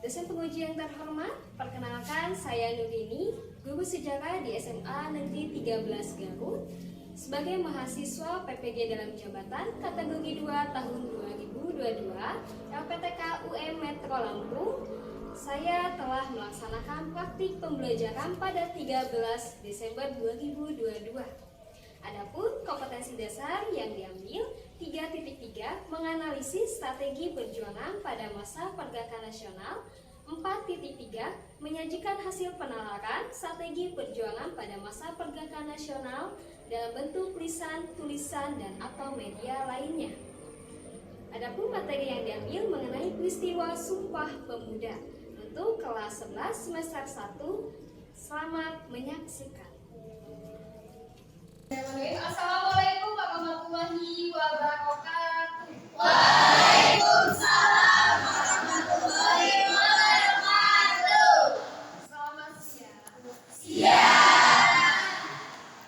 Dosen penguji yang terhormat, perkenalkan saya Nurini, guru sejarah di SMA Negeri 13 Garut, sebagai mahasiswa PPG dalam jabatan kategori 2 tahun 2022 LPTK UM Metro Lampung. Saya telah melaksanakan praktik pembelajaran pada 13 Desember 2022. Adapun kompetensi dasar yang diambil 3.3 menganalisis strategi perjuangan pada masa pergerakan nasional, 4.3 menyajikan hasil penalaran strategi perjuangan pada masa pergerakan nasional dalam bentuk lisan, tulisan, dan atau media lainnya. Adapun materi yang diambil mengenai peristiwa Sumpah Pemuda untuk kelas 11 semester 1. Selamat menyaksikan. Assalamualaikum warahmatullahi wabarakatuh. Waalaikumsalam warahmatullahi wabarakatuh. Selamat siang. Siang.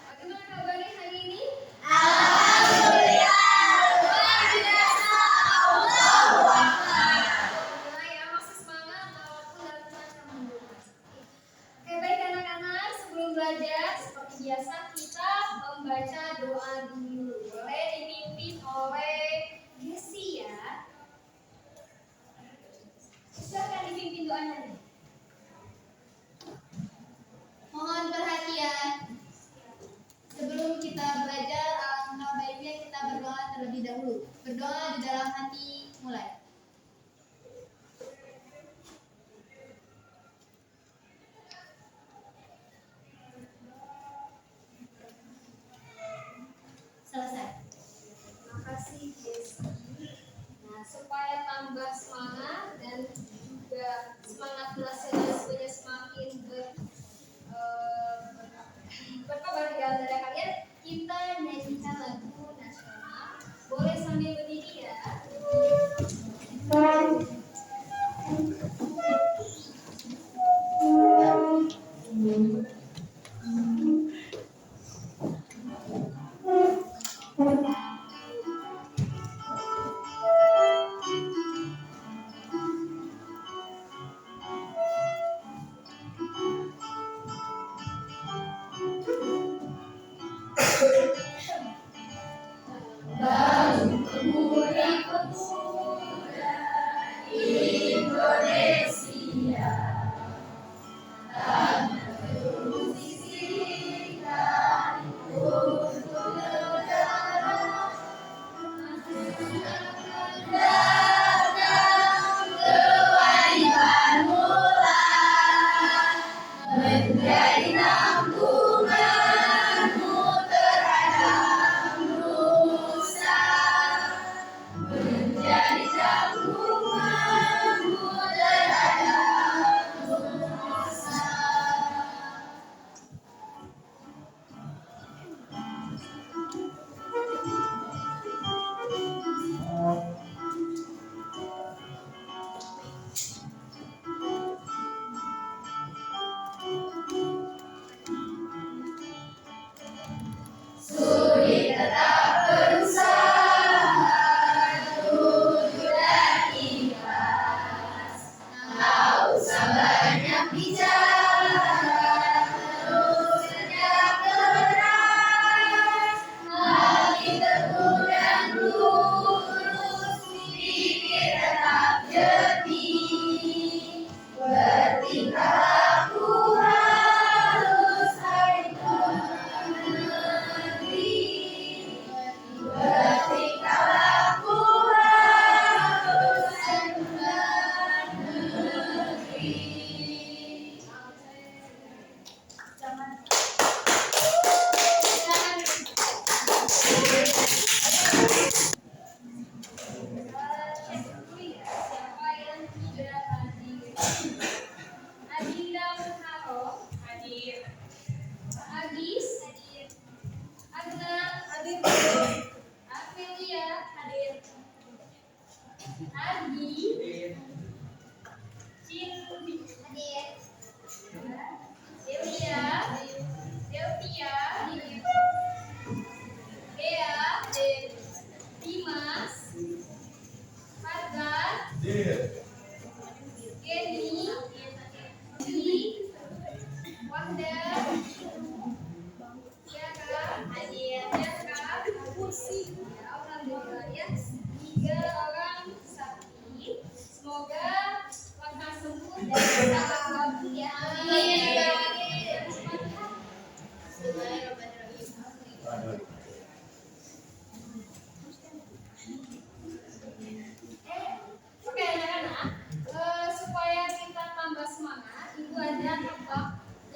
Bagaimana kabarnya hari ini? Alhamdulillah luar biasa. Allahu Akbar. Alhamdulillah ya, masih semangat walaupun dalam cuaca mendung. Oke, baik anak-anak, sebelum belajar seperti biasa kita membaca doa dulu. Boleh dipimpin oleh Gesi ya. Silakan dipimpin doanya nih. Mohon perhatian. Sebelum kita belajar, alangkah baiknya kita berdoa terlebih dahulu. Berdoa di dalam hati, mulai. Selesai. Terima kasih Gesi. Nah, supaya tambah semangat dan juga semangat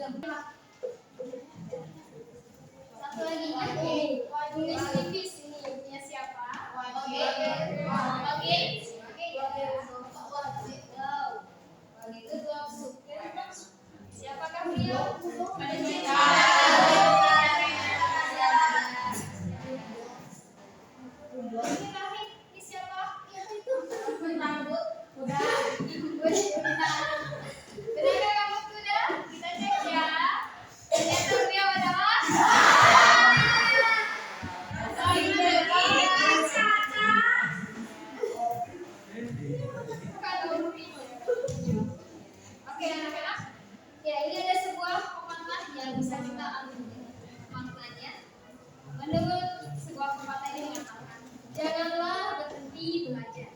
Satu lagi. Tulis tipis ini punya siapa? Oke. Itu tuh siapakah beliau? Ini siapa? Benarkah kamu sudah? Kita cek ya. Ternyata beliau adalah Oke anak-anak, ya ini ada sebuah pepatah yang bisa kita ambil maknanya. Menurut sebuah pepatah ini mengatakan, janganlah berhenti belajar,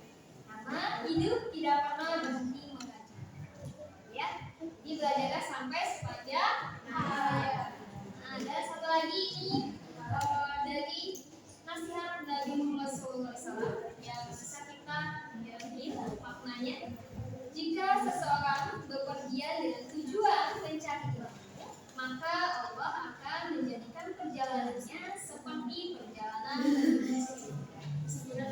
karena hidup tidak pernah berhenti belajar. Ya, jadi belajarlah sampai sepanjang hayat. Nah, ada satu lagi ini dari nasihat Nabi Muhammad SAW yang bisa kita ambil maknanya. Jika seseorang bepergian dengan tujuan mencari ilmu, maka Allah akan menjadikan perjalanannya seperti perjalanan menuju surga.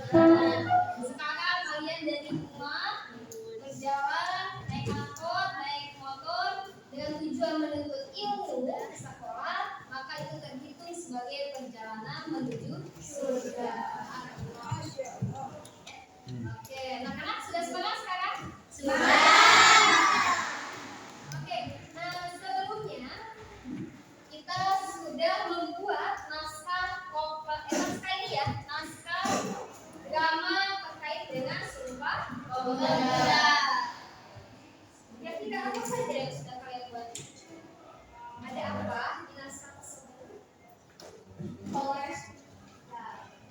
Sekarang kalian dari rumah berjalan naik angkot, naik motor dengan tujuan menuntut ilmu sekolah, maka itu terhitung sebagai perjalanan menuju surga. Oke, anak-anak sudah semangat sekarang? Oke, nah sebelumnya kita sudah membuat naskah ini ya, naskah drama terkait dengan Sumpah Pemuda. Kira-kira apa saja yang sudah kalian buat? Ada apa di naskah tersebut?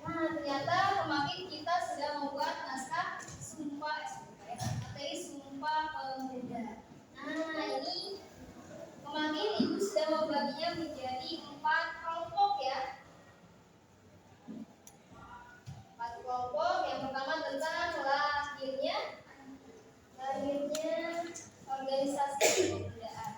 Nah, ternyata kemarin kita sudah membuat naskah materi Sumpah Pemuda. Nah, ini kemarin Ibu sudah membaginya menjadi 4 kelompok ya. 4 kelompok. Yang pertama tentang lahirnya organisasi kepemudaan.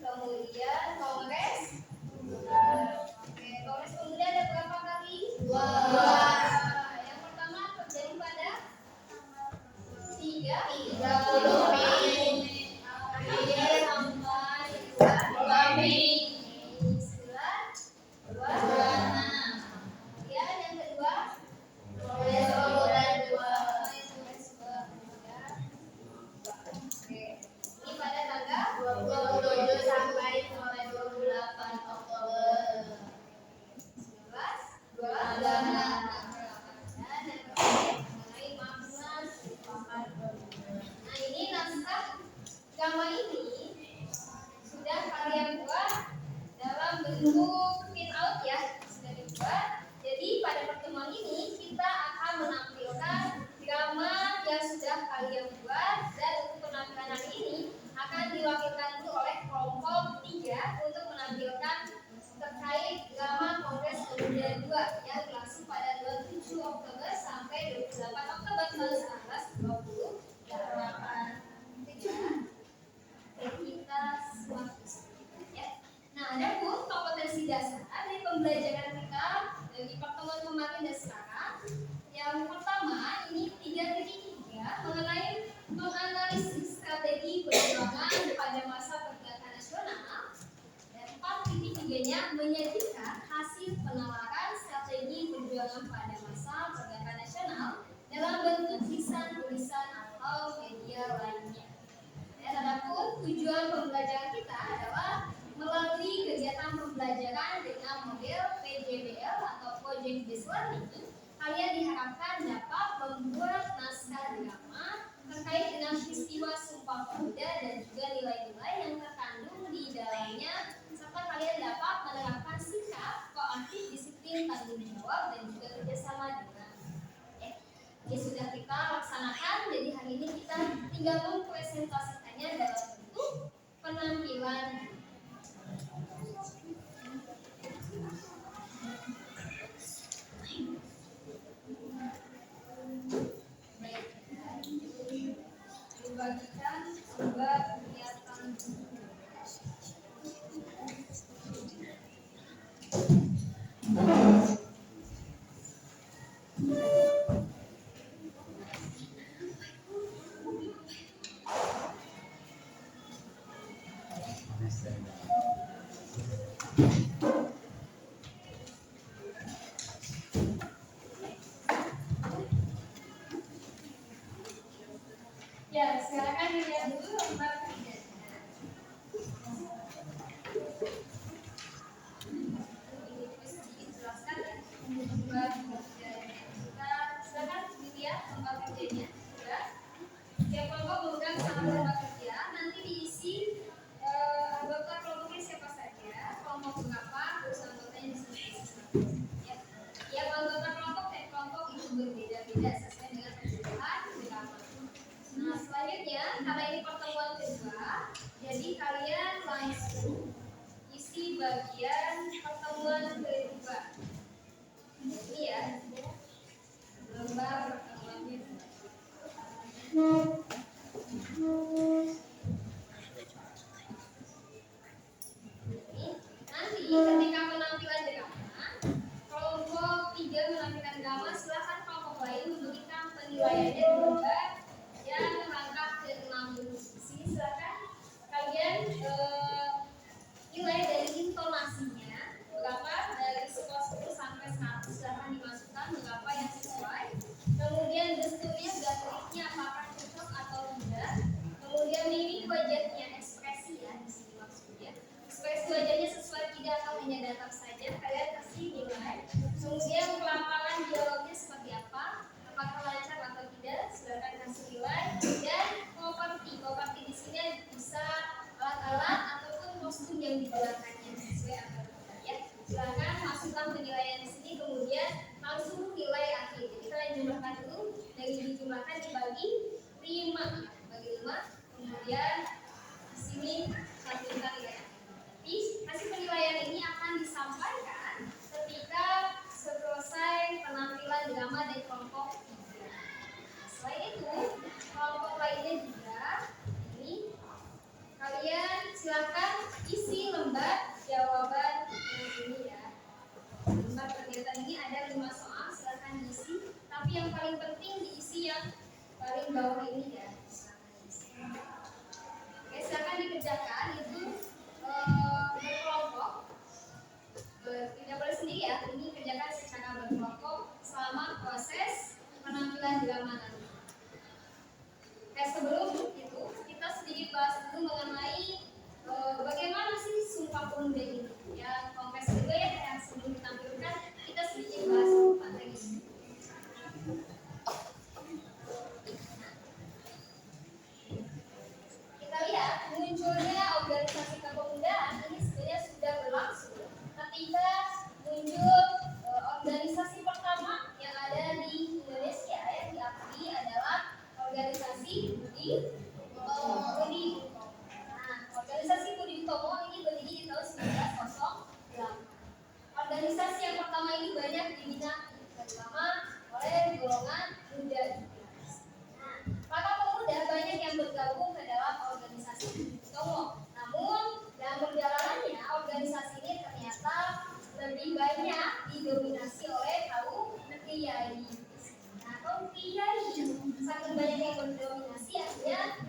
Kemudian kongres. Oke, kongres pemuda ada berapa kali? 2. Yang pertama terjadi pada 30 Mei. Kemudian sampai 2 Mei. 9, 26. Kemudian yang kedua Kongres Pemuda 2. Oke, ini pada tanggal 27 sampai 28 Oktober. 11, 28. Dan yang terakhir mengenai makna Sumpah Pemuda. Nah, ini naskah drama ini sudah kalian buat dalam bentuk print-out ya, sudah dibuat. Jadi pada pertemuan ini kita akan menampilkan drama yang sudah kalian buat, dan untuk penampilan hari ini akan diwakilkan dulu oleh kelompok 3 untuk menampilkan terkait drama Kongres Pemuda 2 yang berlangsung pada 27 Oktober sampai 28 Oktober tahun 1928. Kita ya. Nah, ada pun kompetensi dasar dari pembelajaran kita dari pertemuan kemarin dan sekarang. Yang pertama ini 3.3 mengenai menganalisis strategi perjuangan pada masa pergerakan nasional, dan 4.3-nya menyajikan hasil penalaran strategi perjuangan pada masa pergerakan nasional dalam bentuk tulisan atau media lainnya. Dan adapun tujuan pembelajaran kita adalah melalui kegiatan pembelajaran dengan model PJBL atau Project Based Learning, kalian diharapkan dapat membuat naskah drama terkait dengan peristiwa Sumpah Pemuda dan juga nilai-nilai yang terkandung di dalamnya, serta kalian dapat menerapkan sikap proaktif, disiplin, tanggung jawab, dan juga kerjasama dengan ini sudah kita laksanakan. Jadi hari ini kita tinggal mempresentasikannya dalam bentuk penampilan. Ya, silakan dilihat dulu lembar kerjanya. Ini sedikit jelaskan ya lembar kerjanya. Kita silakan dilihat lembar kerjanya. Ya. Setiap kelompok memegang satu lembar kerja. Nanti diisi anggota kelompoknya siapa saja, kelompok berapa, terus anggotanya di sini. Ya. Tiap anggota kelompok dan kelompok itu berbeda-beda sesuai dengan kebutuhan bersama. Nah, selanjutnya karena ini pertemuan kedua, jadi kalian langsung isi bagian pertemuan kedua. Ini ya, lembar pertemuan kedua. Nanti ketika penampilan drama, kelompok 3 menampilkan drama, silakan kelompok lain memberikan penilaiannya di lembar yang merangkap ke 60. Di sini silakan kalian nilai dari intonasinya berapa, dari skor 10 sampai 100 silakan dimasukkan berapa yang sesuai. Kemudian gesturnya, gerak-geriknya apakah cocok atau tidak. Kemudian mimik wajahnya, ekspresi ya di sini maksudnya. Ekspresi wajahnya sesuai tidak atau hanya datang saja, kalian kasih nilai. Kemudian pelafalan dialognya seperti apa, apakah lancar atau tidak, silakan kasih nilai. Dan properti di sini bisa alat-alat ataupun kostum yang digunakannya sesuai atau tidak ya. Silakan masukkan penilaian di sini, kemudian langsung nilai akhir. Jadi kalian jumlahkan dulu, dari dijumlahkan dibagi 5 ya, bagi 5. Kemudian di sini cantumkan nilai. Tapi hasil penilaian ini akan disampaikan ketika selesai penampilan drama dari kelompok 3. Selain itu, kelompok lainnya juga ini kalian silakan isi lembar jawaban yang ini ya. Lembar kegiatan ini ada 5 soal, silakan diisi. Tapi yang paling penting diisi yang paling bawah ini ya. Silakan diisi. Oke, silakan dikerjakan itu berkelompok. Tidak boleh sendiri ya. Ini kerjakan secara berkelompok selama proses penampilan drama nanti. Sebelum itu kita sedikit bahas dulu mengenai bagaimana sih Sumpah Pemuda ini. Ya, kongres juga ya yang sebelum ditampilkan kita sedikit bahas materi ini. Kita lihat munculnya organisasi kepemudaan ini sebenarnya sudah berlangsung ketika muncul organisasi pertama yang ada di Indonesia yang diakui adalah organisasi Budi Utomo. Nah, organisasi Budi Utomo ini berdiri di tahun 1908. Organisasi yang pertama ini banyak dibina terutama oleh golongan muda. Nah, para pemuda banyak yang bergabung ke dalam organisasi Budi Utomo. Namun dalam perjalanannya organisasi ini ternyata lebih banyak didominasi oleh kaum priai. Nah, kaum priai saking banyak yang mendominasi akhirnya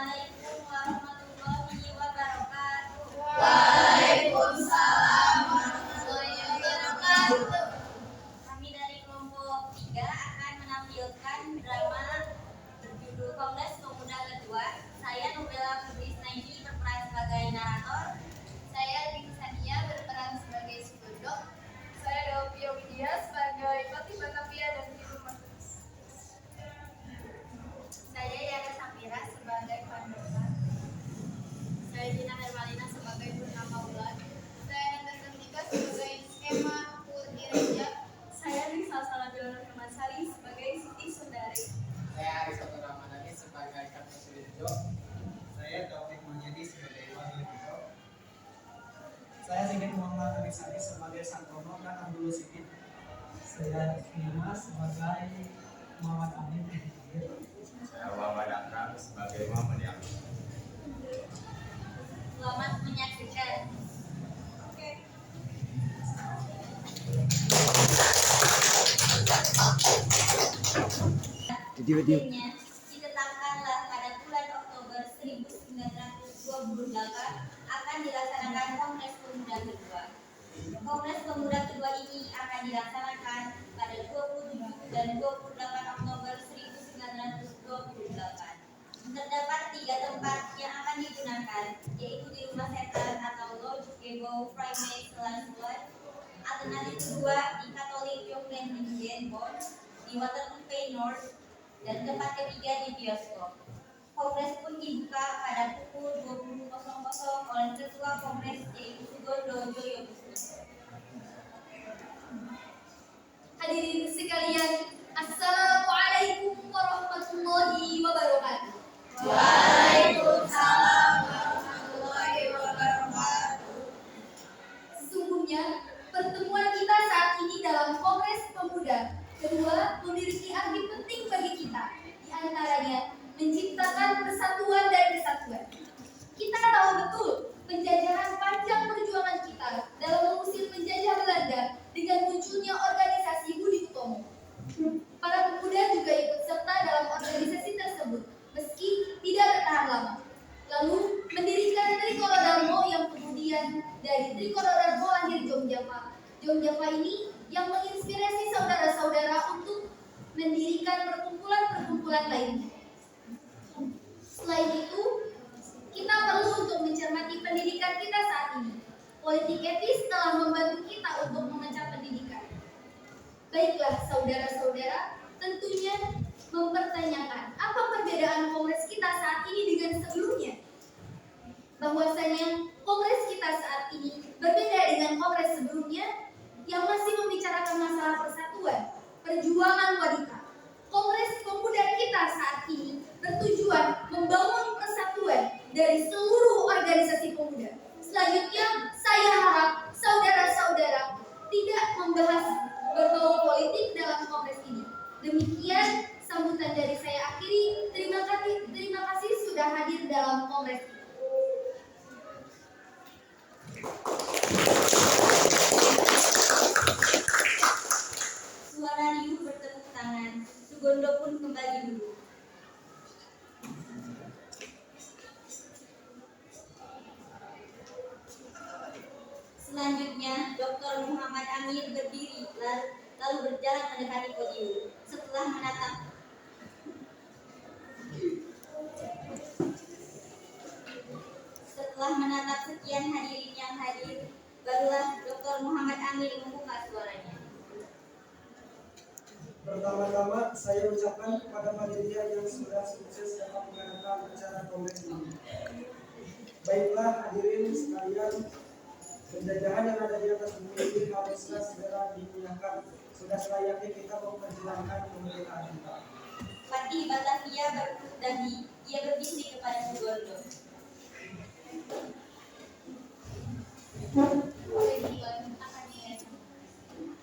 Assalamualaikum warahmatullahi wabarakatuh. Waalaikumsalam warahmatullahi wabarakatuh. Kami dari kelompok 3 akan menampilkan drama berjudul Kongres Pemuda Kedua. Saya Nubela Febrisnaini berperan sebagai narator. Saya Rini Sania berperan sebagai Sugendo. Saya Delvia Widya sebagai Pati Batavia dan Ibu Mas. Saya Yana Sapira sebagai Pandora. Saya Dina Hermalina sebagai Purnama Bulan. Saya Nanda Santika sebagai Skema Putri Reja. Saya Risa Salabila Nurmansari sebagai Siti Sundari. Saya Aristotle Ramadhani sebagai Kartosulijo. Saya Taufik Mulyadi sebagai Wakil Biro. Saya Sigit Muhammad Arisani sebagai Santono dan Abdul Sigit. Saya Nima sebagai Muhammad Amin. Saya Muhammad Akram sebagai Muhammad Yamin. Selamat menyaksikan. Akhirnya ditetapkanlah pada bulan Oktober 1928 akan dilaksanakan Kongres Pemuda Kedua. Kongres Pemuda Kedua ini akan dilaksanakan pada 27 dan 28 Oktober 1928. Terdapat 3 tempat yang akan digunakan, yaitu di Rumah Setan atau Lodge Gebo Primate Selansuan, alternatif kedua di Katolik Jonglen di Denbon, di Waterloo Bay North, dan tempat ketiga di bioskop. Kongres pun dibuka pada pukul 20.00 oleh Ketua Kongres yaitu Sugondo Joyobusto. Hadirin sekalian, Assalamualaikum warahmatullahi wabarakatuh. Waalaikumsalam warahmatullahi wabarakatuh. Sesungguhnya pertemuan kita saat ini dalam Kongres Pemuda Kedua memiliki arti penting bagi kita. Di antaranya menciptakan persatuan dan kesatuan. Kita tahu betul penjajahan panjang perjuangan kita dalam mengusir penjajah Belanda dengan munculnya organisasi Budi Utomo. Para pemuda juga ikut serta dalam organisasi tersebut, meski tidak bertahan lama. Lalu mendirikan Trikolo Darmo yang kemudian dari Trikolo Darmo lahir Jom Java. Jom Java ini yang menginspirasi saudara-saudara untuk mendirikan perkumpulan-perkumpulan lainnya. Selain itu, kita perlu untuk mencermati pendidikan kita saat ini. Politik etis telah membantu kita untuk memecah pendidikan. Baiklah saudara-saudara, tentunya mempertanyakan apa perbedaan kongres kita saat ini dengan sebelumnya. Bahwasanya kongres kita saat ini berbeda dengan kongres sebelumnya yang masih membicarakan masalah persatuan, perjuangan wanita. Kongres pemuda kita saat ini bertujuan membangun persatuan dari seluruh organisasi pemuda. Selanjutnya, saya harap saudara-saudara tidak membahas berbau politik dalam kongres ini. Demikian sambutan dari saya akhiri. Terima kasih sudah hadir dalam kongres ini. Suara riuh bertepuk tangan. Sugondo pun kembali duduk. Selanjutnya, Dr. Muhammad Amir berdiri lalu berjalan mendekati podium. Setelah menatap sekian hadirin yang hadir, barulah Dr. Muhammad Amir membuka suaranya. Pertama-tama saya ucapkan kepada panitia yang sudah sukses dalam mengadakan acara kongres ini. Baiklah hadirin sekalian, penjajahan yang ada di atas bumi ini haruslah segera dihilangkan. Sudah selayaknya kita memperjuangkan kemerdekaan kita. Pati Batavia berpeluk dahi. Ia berbisik kepada Sugondo.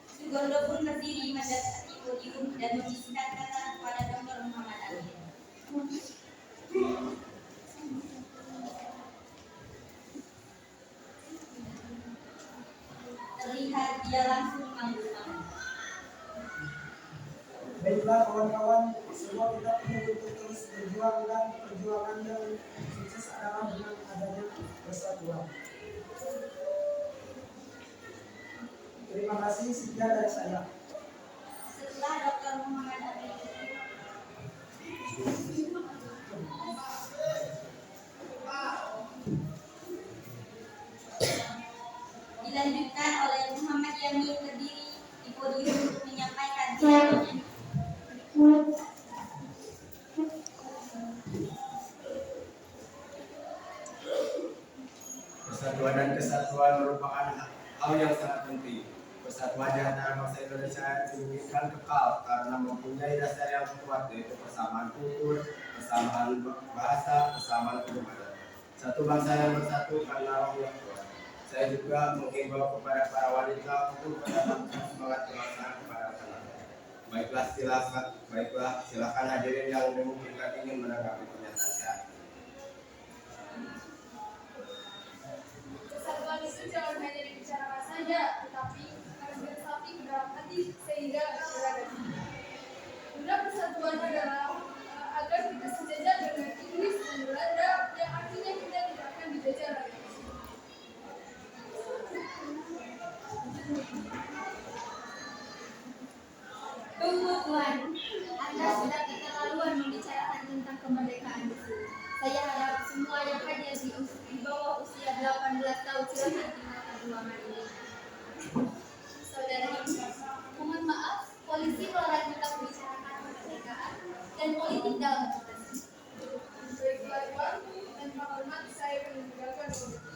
Sugondo pun berdiri mendekati podium dan membisikkan kata kepada Dr. Muhammad Amir. Terlihat dia langsung mengangguk. Baiklah kawan-kawan, semua kita perlu untuk terus berjuang memperjuangkan perjuangan yang sukses adalah dengan adanya persatuan. Terima kasih, sekian dari saya. Setelah Dr. Muhammad Amin dilanjutkan oleh Muhammad Yamin berdiri di podium untuk menyampaikan pidatonya. Persatuan dan kesatuan merupakan hal yang sangat penting. Persatuan di antara bangsa Indonesia diinginkan kekal karena mempunyai dasar yang kuat, yaitu persamaan kultur, persamaan bahasa, persamaan ketuhanan. Satu bangsa yang bersatu karena Allah Tuhan. Saya juga menghimbau kepada para wanita untuk menanamkan semangat kebangsaan kepada anak-anak. Baiklah, silakan hadirin yang dimungkinkan ingin menanggapi pernyataan saya. Persatuan itu jangan hanya dibicarakan saja, tetapi harus diresapi ke dalam hati sehingga beragam. Guna persatuan adalah agar kita sejajar dengan Inggris dan Belanda, yang artinya kita tidak akan dijajah lagi. Tunggu Tuan, Anda sudah keterlaluan membicarakan tentang kemerdekaan di sini. Saya harap semua yang hadir di bawah usia 18 tahun silakan tinggalkan ruangan ini. Saudara Ibu, mohon maaf, polisi melarang kita membicarakan kemerdekaan dan politik dalam demokrasi. Baiklah Tuan, tanpa hormat saya meninggalkan ruangan.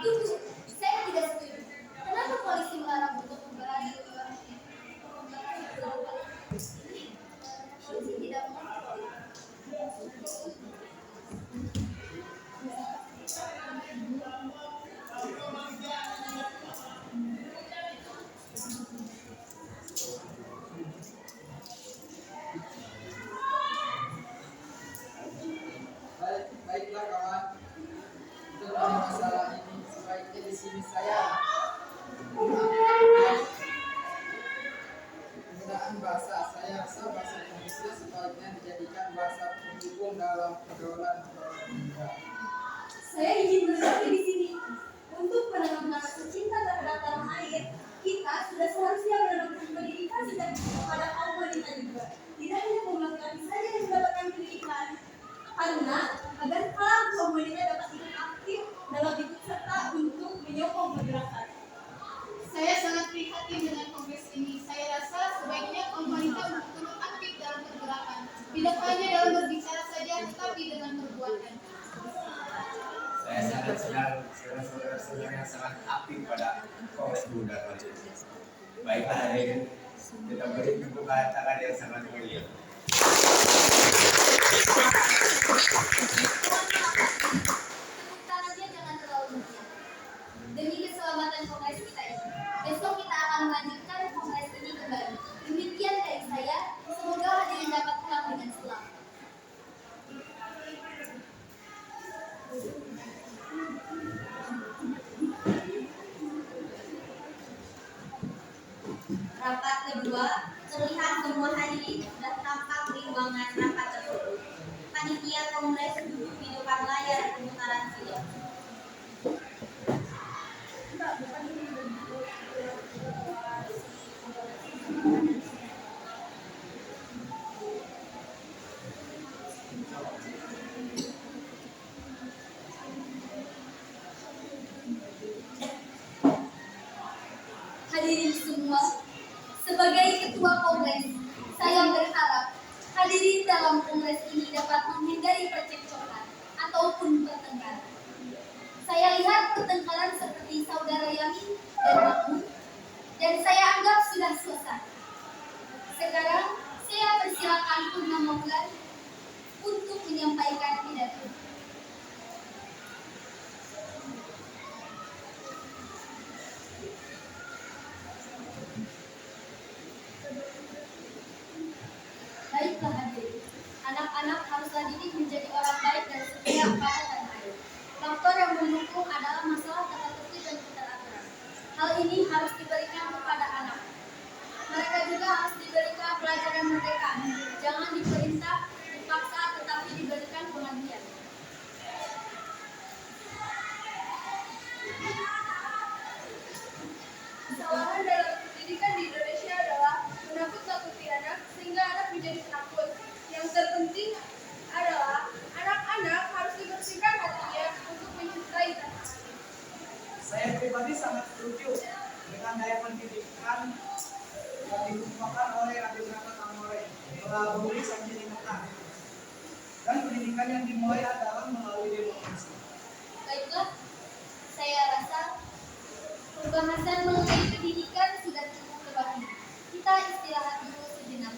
Tunggu, saya tidak setuju. Kenapa polisi melarang untuk membelai orang ini? Polisi tidak mau. Baiklah kawan, untuk masalah ini sebaiknya di sini saya penggunaan bahasa saya rasa bahasa Indonesia sebaiknya dijadikan bahasa pendukung dalam pergaulan kita. Saya izin berhenti di sini untuk menanamkan rasa cinta terhadap tanah air. Kita sudah seharusnya mendapatkan pendidikan sejak kepada kaum wanita juga. Tidak hanya kaum laki-laki saja yang mendapatkan pendidikan, karena agar kaum wanita dapat ikut aktif dalam ikut serta untuk menyokong pergerakan. Saya sangat prihatin dengan kongres ini. Saya rasa sebaiknya kaum wanita turut aktif dalam pergerakan. Tidak hanya dalam berbicara saja, tetapi dengan perbuatan. Saya sangat senang saudara-saudara yang sangat aktif pada Kongres Muda kali ini. Baiklah hadirin, kita beri tepuk tangan yang sangat mulia. Tepuk tangannya jangan terlalu meriah. Demi keselamatan kongres kita ini, besok kita akan melanjutkan kongres ini kembali. Demikian dari saya, semoga hadirin dapat pulang dengan selamat. Rapat kedua, terlihat semua hadirin sudah tampak di ruangan rapat tersebut. Panitia Kongres duduk di depan layar pemutaran film. Hadirin semua, sebagai ketua kongres, saya berharap hadirin dalam kongres ini dapat menghindari percekcokan ataupun pertengkaran. Saya lihat pertengkaran seperti saudara Yamin dan Mahmud, dan saya anggap sudah selesai. Sekarang saya persilakan Purna Maulan untuk menyampaikan pidato. Baiklah hadirin, anak-anak haruslah didik menjadi orang baik dan setia pada tanah air. Faktor yang mendukung adalah masalah tata tertib dan keteraturan. Hal ini harus diberikan yang dikemukakan oleh Adebrata Tamore melalui Sanjiri Mekah. Dan pendidikan yang dimulai adalah melalui demokrasi. Baiklah, saya rasa pembahasan mengenai pendidikan sudah cukup terbagi. Kita istirahat dulu sejenak.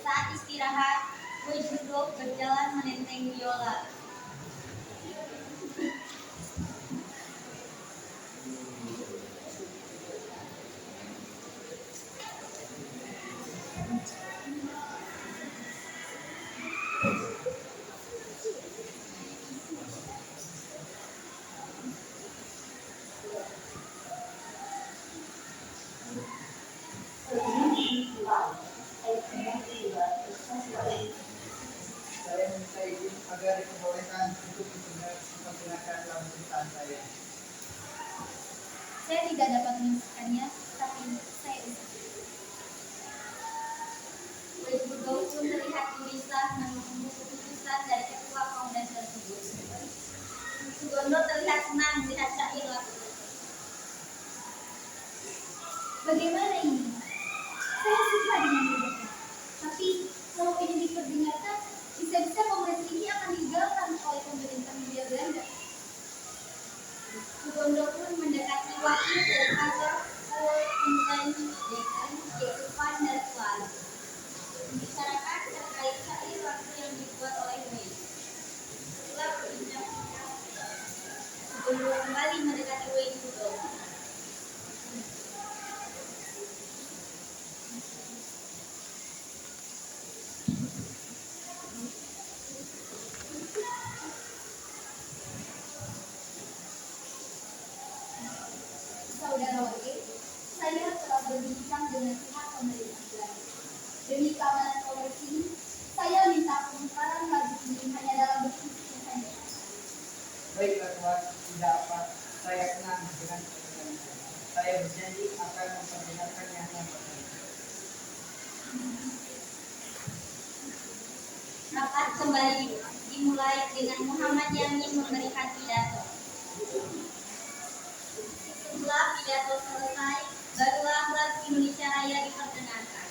Saat istirahat, Boy duduk berjalan menenteng biola. Saya minta izin agar diperbolehkan untuk mempergunakan dalam pemerintahan saya. Saya tidak dapat menyelesaikannya, tapi saya usaha. Boy pun terlihat gelisah menunggu keputusan dari ketua kongres tersebut. Sugondo terlihat senang melihat Syair lakukan. Bagaimana ini? Saya suka dengan mereka. Tapi kalau ini diperdengarkan, bisa-bisa kongres ini akan digagalkan oleh pemerintah Hindia Belanda. Sugondo pun mendekati wakil dari kantor Intendeken yaitu Van der Swan. Membicarakan terkait syair waktu yang dibuat oleh Boy. Setelah berbincang-bincang, Sugondo kembali mendekati Boy Sugondo. Saudara wakil, saya telah berbincang dengan pihak pemerintah Belanda. Demi keamanan kongres ini, saya minta pemutaran lagu ini hanya dalam bentuk saja. Baiklah Tuan, tidak apa. Saya senang dengan keputusan saya. Saya berjanji akan memperdengarkannya hanya pertama. Rapat kembali dimulai dengan Muhammad Yamin memberikan pidato. Setelah pidato selesai, barulah lagu Indonesia Raya diperdengarkan.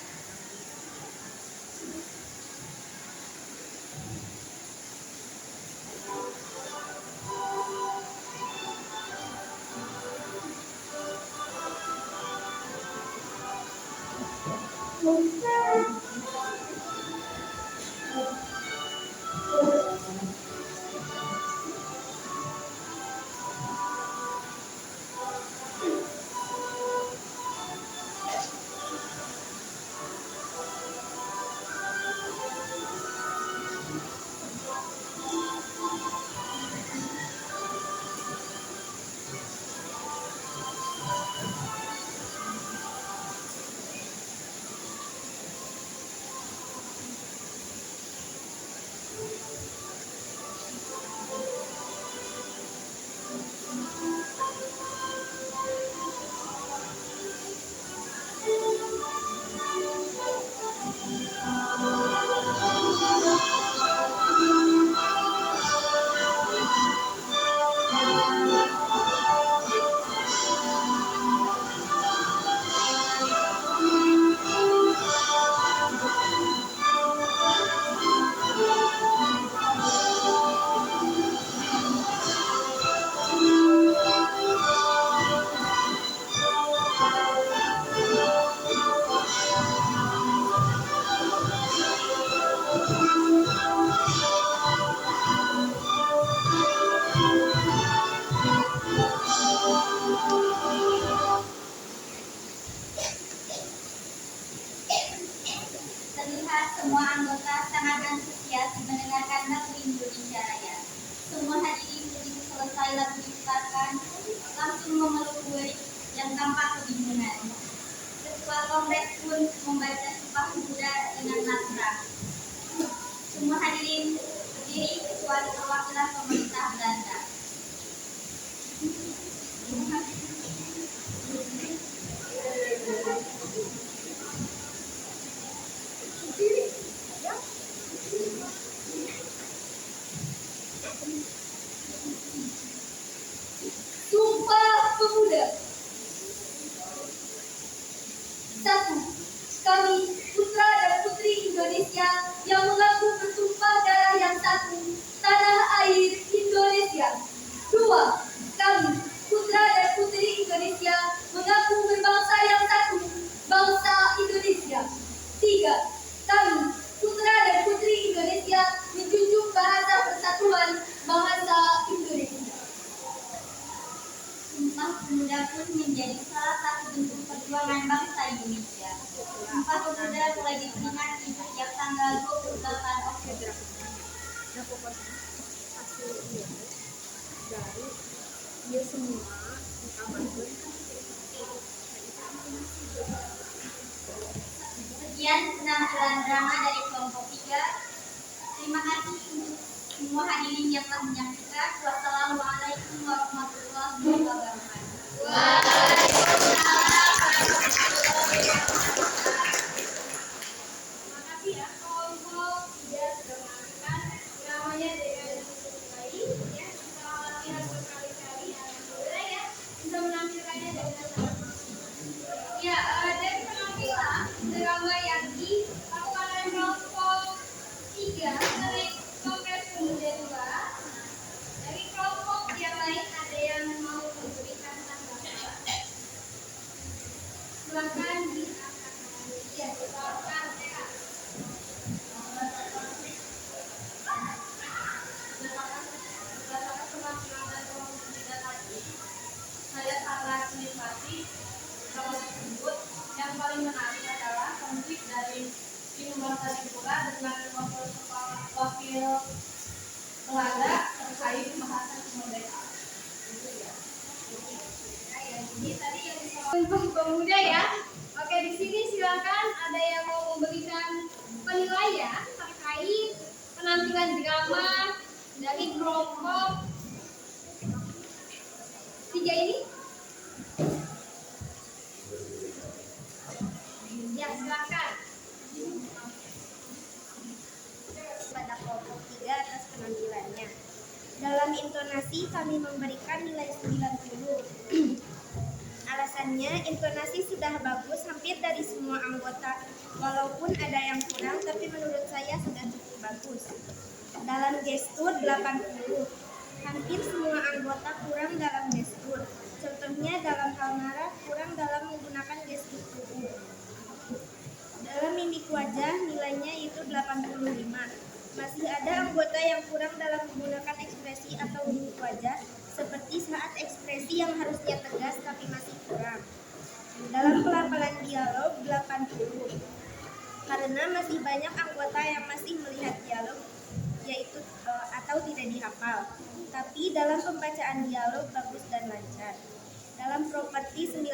Terlihat semua anggota sangat antusias mendengarkan lagu Indonesia Raya. Semua hadirin begitu selesai lagu diputarkan, langsung memeluk Boy yang tampak kebingungan. Ketua Kongres pun membaca Sumpah Pemuda dengan latrang. Semua hadirin berdiri kecuali perwakilan pemerintah Belanda. Sumpah Pemuda. 1. Kami, putra dan putri Indonesia yang mengaku bertumpah darah yang satu, tanah air Indonesia. 2. Kami, putra dan putri Indonesia mengaku berbangsa yang satu, bangsa Indonesia. 3. Kami, putra dan putri Indonesia menjunjung bahasa persatuan bahasa Indonesia. Sumpah Pemuda pun menjadi salah satu bentuk perjuangan bangsa Indonesia. Sumpah Pemuda mulai diperingati sejak tanggal 28 Oktober. Sekian penampilan drama dari kelompok 3. Terima kasih untuk semua hadirin yang telah menyaksikan. Wassalamualaikum warahmatullahi wabarakatuh. Terima kasih ya kelompok 3 sudah melakukan dramanya dengan cukup baik ya. Setelah latihan berkali-kali, alhamdulillah ya bisa menampilkannya dengan sangat baik. Ya, dari penampilan drama yang dilakukan oleh kelompok 3 dari Kongres Pemuda 2, dari kelompok yang lain ada yang mau memberikan tanggapan? Silakan diangkat. Ya, silakan ya. Berdasarkan penampilan kelompok 3 tadi, saya sangat menikmati drama tersebut. Yang paling menarik adalah konflik dari Binu Bangsa Dipura dengan wakil Belanda terkait bahasa kemerdekaan. Itu ya. Ini tadi yang kelompok pemuda ya. Oke, di sini silakan ada yang mau memberikan penilaian terkait penampilan drama dari kelompok 3 ini. Ya, silakan. Pada kelompok 3 atas penampilannya. Dalam intonasi kami memberikan nilai 90. Alasannya, intonasi sudah bagus hampir dari semua anggota. Walaupun ada yang kurang, tapi menurut saya sudah cukup bagus. Dalam gestur 80. Hampir semua anggota kurang dalam gestur. Contohnya dalam hal marah, kurang dalam menggunakan gestur tubuh. Dalam mimik wajah, nilainya itu 85. Masih ada anggota yang kurang dalam menggunakan ekspresi atau mimik wajah, seperti saat ekspresi yang harusnya tegas tapi masih kurang. Dalam pelafalan dialog 80. Karena masih banyak anggota yang masih melihat dialog yaitu atau tidak dihafal. Tapi dalam pembacaan dialog bagus dan lancar. Dalam properti 90,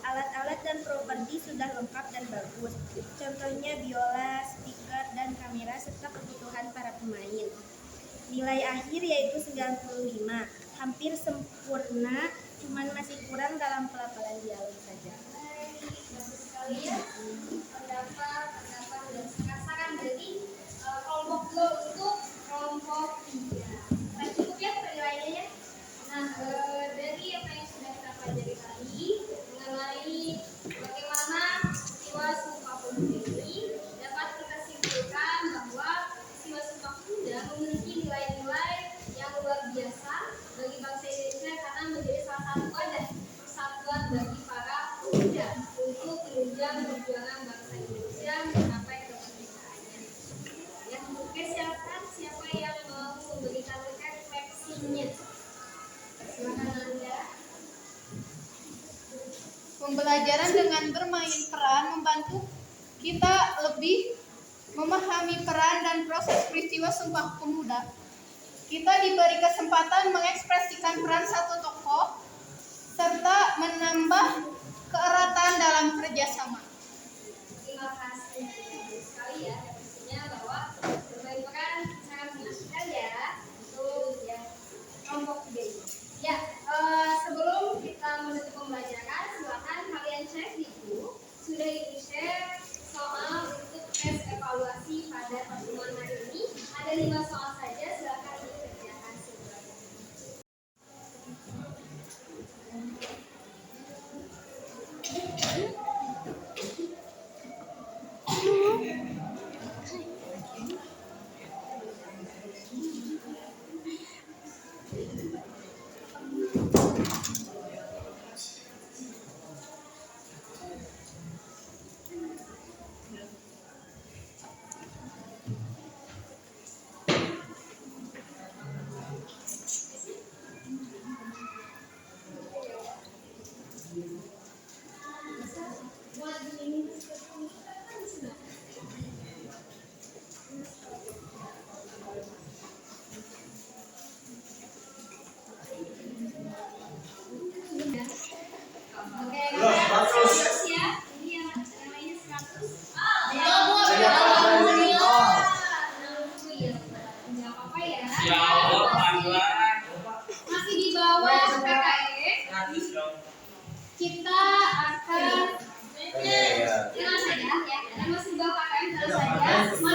alat-alat dan properti sudah lengkap dan bagus. Contohnya biola, speaker, dan kamera serta kebutuhan para pemain. Nilai akhir yaitu 95, hampir sempurna, cuman masih kurang dalam pelafalan dialog saja. Bagus sekali ya pendapat dan saran dari kelompok 2 untuk kelompok 3. Nah, cukup ya penilaiannya ya. Nah, dari apa yang sudah kita pelajari tadi mengenai bagaimana peristiwa Sumpah Pemuda ini dapat kita simpulkan bahwa peristiwa Sumpah Pemuda memiliki nilai-nilai yang luar biasa bagi bangsa Indonesia karena menjadi salah satu wadah persatuan bagi para pemuda untuk menunjang perjuangan bangsa Indonesia mencapai kemerdekaannya. Ya, oke, siapa yang mau memberikan refleksinya? Silakan Anda. Pembelajaran dengan bermain peran membantu kita lebih memahami peran dan proses peristiwa Sumpah Pemuda. Kita diberi kesempatan mengekspresikan peran satu tokoh serta menambah keeratan dalam kerjasama. Terima kasih sekali ya refleksinya bahwa bermain peran sangat menyenangkan ya untuk ya kelompok 3 ini. Ya, sebelum kita menutup pembelajaran, silakan kalian cek di buku sudah di-share soal untuk tes evaluasi pada pertemuan hari ini. Ada 5 soal saja, silakan dikerjakan semuanya. kita akan Ya. dengan saja ya, nama sebuah KKM tentu saja